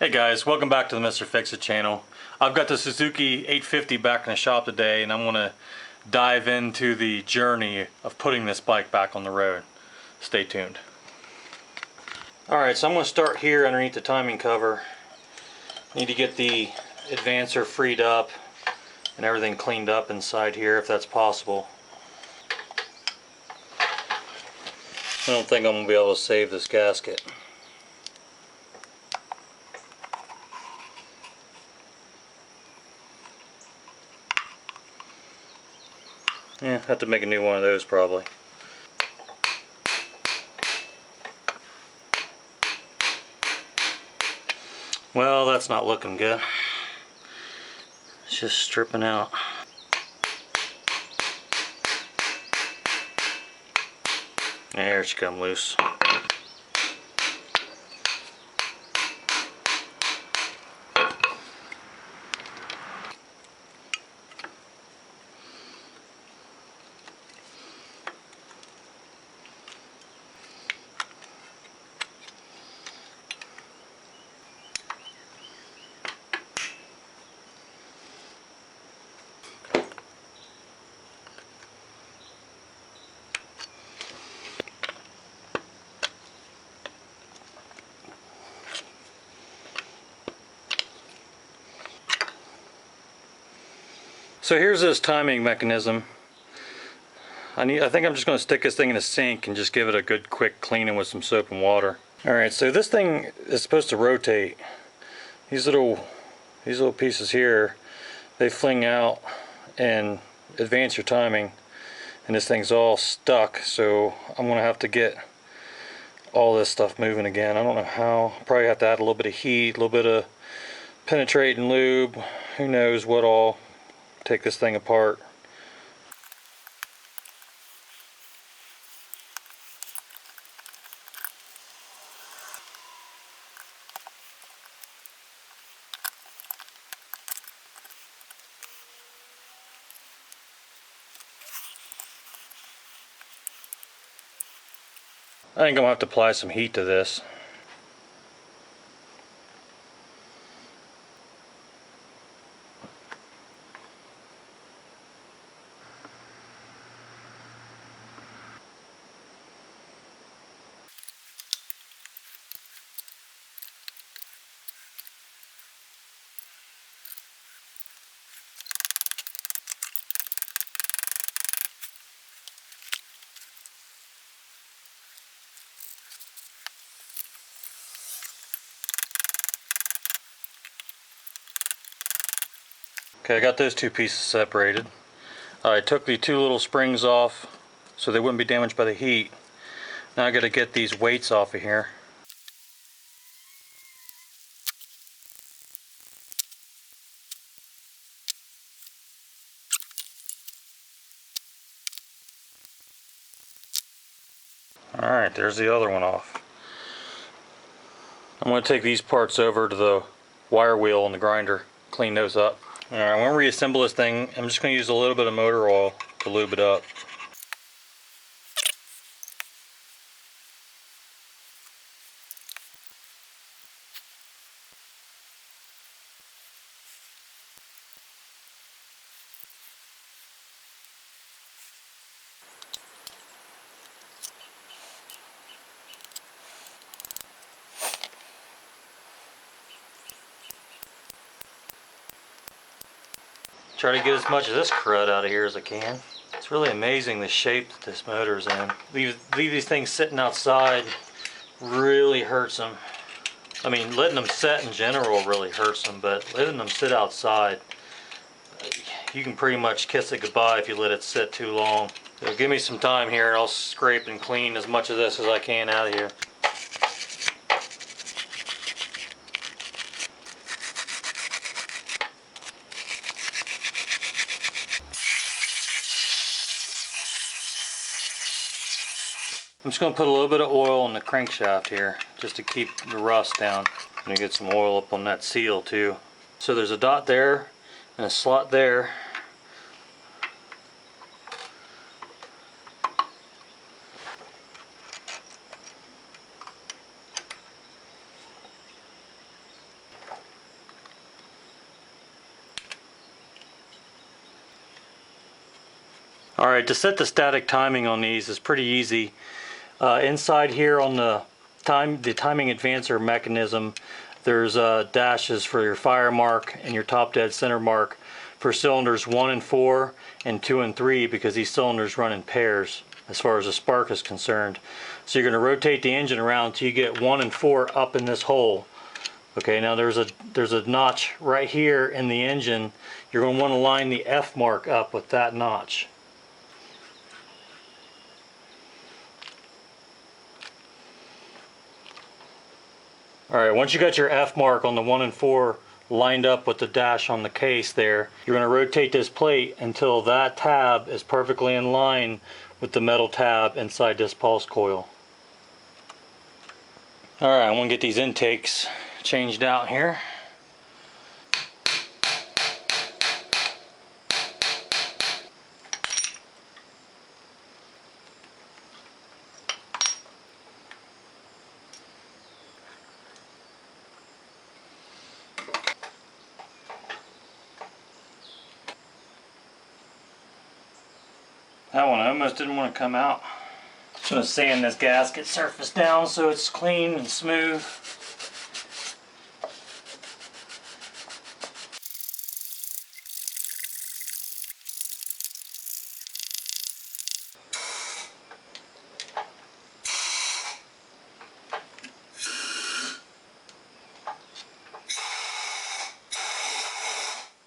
Hey guys, welcome back to the Mr. Fix-It channel. I've got the Suzuki 850 back in the shop today and I'm going to dive into the journey of putting this bike back on the road. Stay tuned. Alright, so I'm going to start here underneath the timing cover. Need to get the advancer freed up and everything cleaned up inside here if that's possible. I don't think I'm going to be able to save this gasket. Yeah, have to make a new one of those probably. Well, that's not looking good. It's just stripping out. There she come loose. So here's this timing mechanism. I think I'm just going to stick this thing in a sink and just give it a good quick cleaning with some soap and water. Alright, so this thing is supposed to rotate. These little pieces here, they fling out and advance your timing, and this thing's all stuck, so I'm going to have to get all this stuff moving again. I don't know how. Probably have to add a little bit of heat, a little bit of penetrating lube, who knows what all. Take this thing apart. I think I'm going to have to apply some heat to this. Okay, I got those two pieces separated. I took the two little springs off so they wouldn't be damaged by the heat. Now I got to get these weights off of here. Alright, there's the other one off. I'm going to take these parts over to the wire wheel and the grinder, clean those up. Alright, I'm going to reassemble this thing. I'm just going to use a little bit of motor oil to lube it up. Try to get as much of this crud out of here as I can. It's really amazing the shape that this motor's in. Leave these things sitting outside really hurts them. I mean, letting them set in general really hurts them, but letting them sit outside, you can pretty much kiss it goodbye if you let it sit too long. So give me some time here and I'll scrape and clean as much of this as I can out of here. I'm just going to put a little bit of oil on the crankshaft here just to keep the rust down. I'm going to get some oil up on that seal too. So there's a dot there and a slot there. Alright, to set the static timing on these is pretty easy. Inside here on the timing advancer mechanism, there's dashes for your fire mark and your top dead center mark for cylinders 1 and 4 and 2 and 3, because these cylinders run in pairs as far as the spark is concerned. So you're going to rotate the engine around until you get 1 and 4 up in this hole. Okay, now there's a notch right here in the engine. You're going to want to line the F mark up with that notch. Alright, once you got your F mark on the 1 and 4 lined up with the dash on the case there, you're going to rotate this plate until that tab is perfectly in line with the metal tab inside this pulse coil. Alright, I'm going to get these intakes changed out here. That one almost didn't want to come out. Just going to sand this gasket surface down so it's clean and smooth.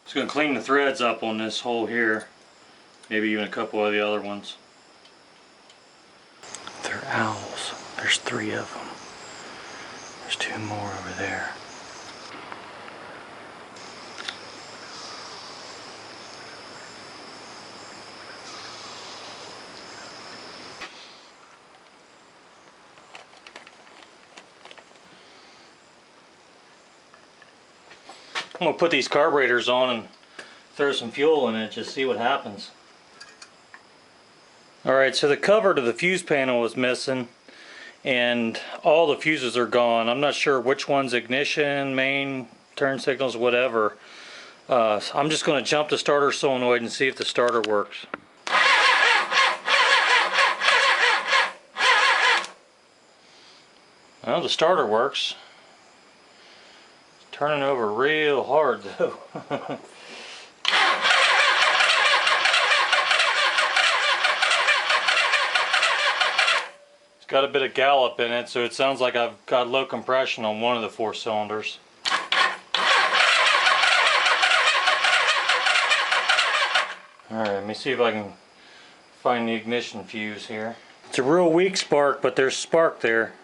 Just going to clean the threads up on this hole here. Maybe even a couple of the other ones. They're owls. There's 3 of them. There's 2 more over there. I'm going to put these carburetors on and throw some fuel in it, just see what happens. Alright, so the cover to the fuse panel is missing and all the fuses are gone. I'm not sure which one's ignition, main, turn signals, whatever. I'm just going to jump the starter solenoid and see if the starter works. Well, the starter works. It's turning over real hard though. Got a bit of gallop in it, so it sounds like I've got low compression on one of the 4 cylinders. Alright, let me see if I can find the ignition fuse here. It's a real weak spark, but there's spark there.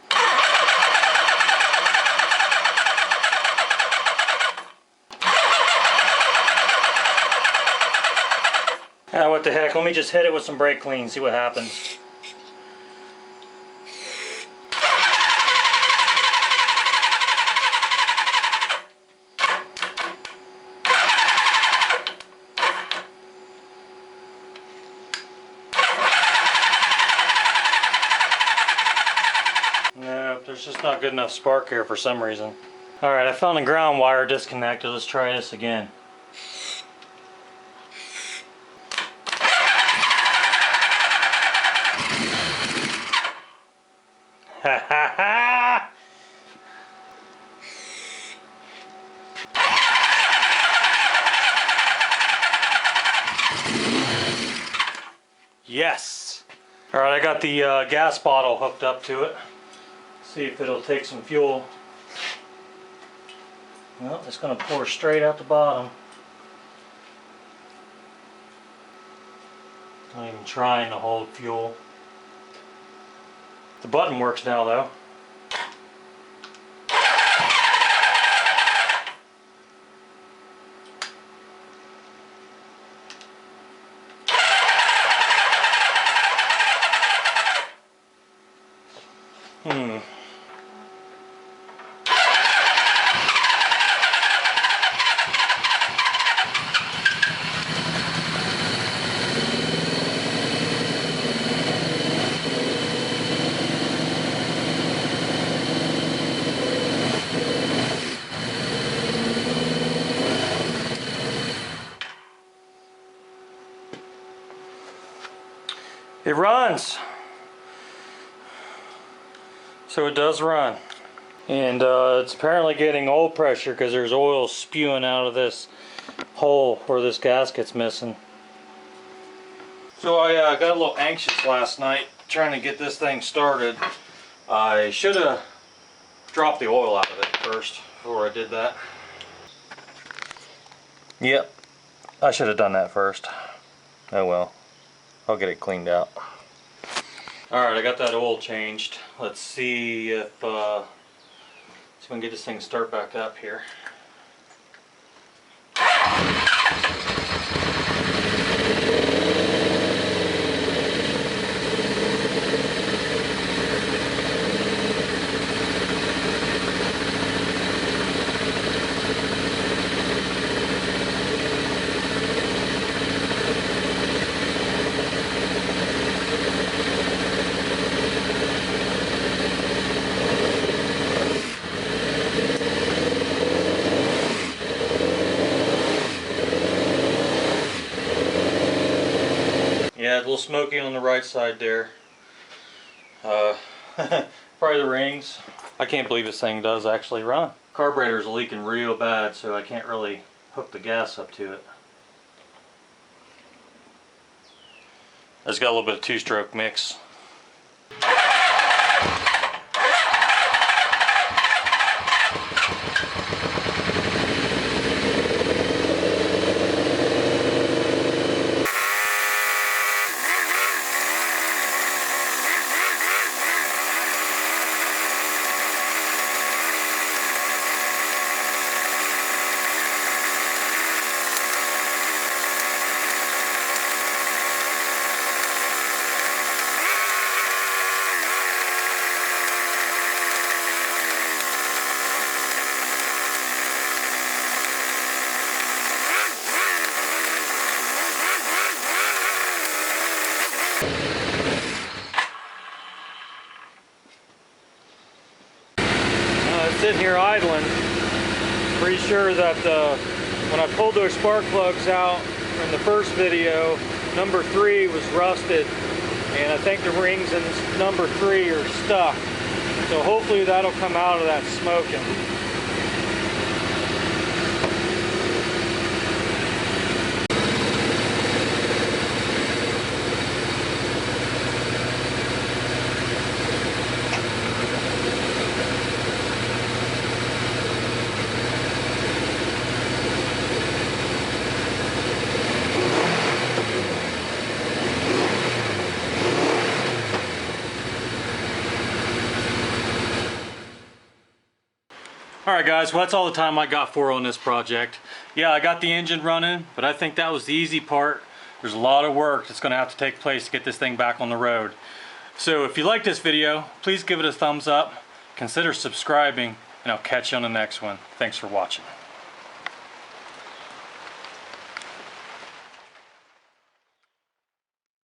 Ah, what the heck, let me just hit it with some brake clean, see what happens. Nope, there's just not good enough spark here for some reason. Alright, I found the ground wire disconnected. Let's try this again. Ha ha ha! Yes! Alright, I got the gas bottle hooked up to it. See if it'll take some fuel. Well, it's going to pour straight out the bottom. Not even trying to hold fuel. The button works now though. It runs. So it does run. And it's apparently getting oil pressure because there's oil spewing out of this hole where this gasket's missing. So I got a little anxious last night trying to get this thing started. I should have dropped the oil out of it first before I did that. Yep, I should have done that first. Oh well, I'll get it cleaned out. Alright, I got that oil changed. Let's see if we can get this thing to start back up here. Yeah, a little smoky on the right side there. Probably the rings. I can't believe this thing does actually run. Carburetor's leaking real bad, so I can't really hook the gas up to it. It's got a little bit of two-stroke mix. Sitting here idling, pretty sure that when I pulled those spark plugs out from the first video, number 3 was rusted, and I think the rings in number 3 are stuck. So hopefully that'll come out of that smoking. Alright guys, well that's all the time I got for on this project. Yeah, I got the engine running, but I think that was the easy part. There's a lot of work that's going to have to take place to get this thing back on the road. So if you like this video, please give it a thumbs up, consider subscribing, and I'll catch you on the next one. Thanks for watching.